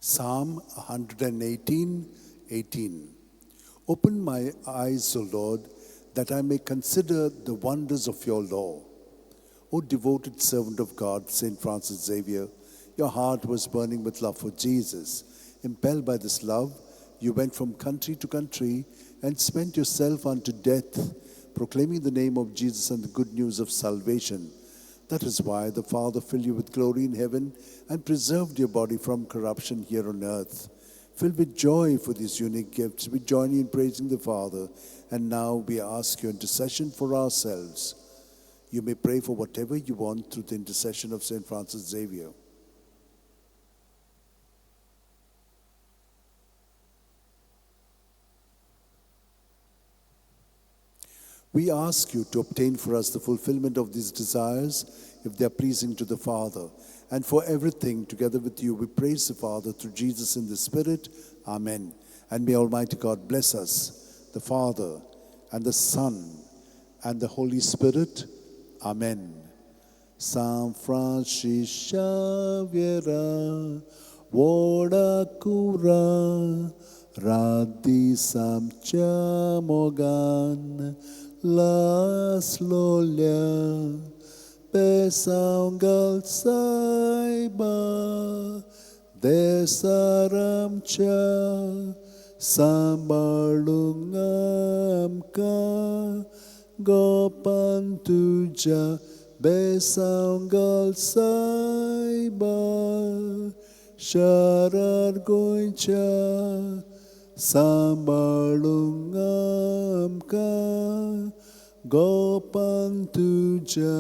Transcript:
Psalm 118:18. Open my eyes, O Lord, that I may consider the wonders of your law. O devoted servant of God, St. Francis Xavier, your heart was burning with love for Jesus. Impelled by this love, you went from country to country and spent yourself unto death, proclaiming the name of Jesus and the good news of salvation. That is why the Father filled you with glory in heaven and preserved your body from corruption here on earth. Filled with joy for these unique gifts, we join you in praising the Father. And now we ask your intercession for ourselves. You may pray for whatever you want through the intercession of St. Francis Xavier. We ask you to obtain for us the fulfillment of these desires, if they are pleasing to the Father. And for everything, together with you, we praise the Father through Jesus in the Spirit. Amen. And may Almighty God bless us, the Father, and the Son, and the Holy Spirit. Amen. San Francis Xavier, Voda Cura, Radi Samcha Mogan, Las Lolia, Pesaungal Saiba, Desaramcha, Sambalungamka, Gopantuja, Besaungal Saiba, Sharar Goincha, Sambalungamka, Gopantuja.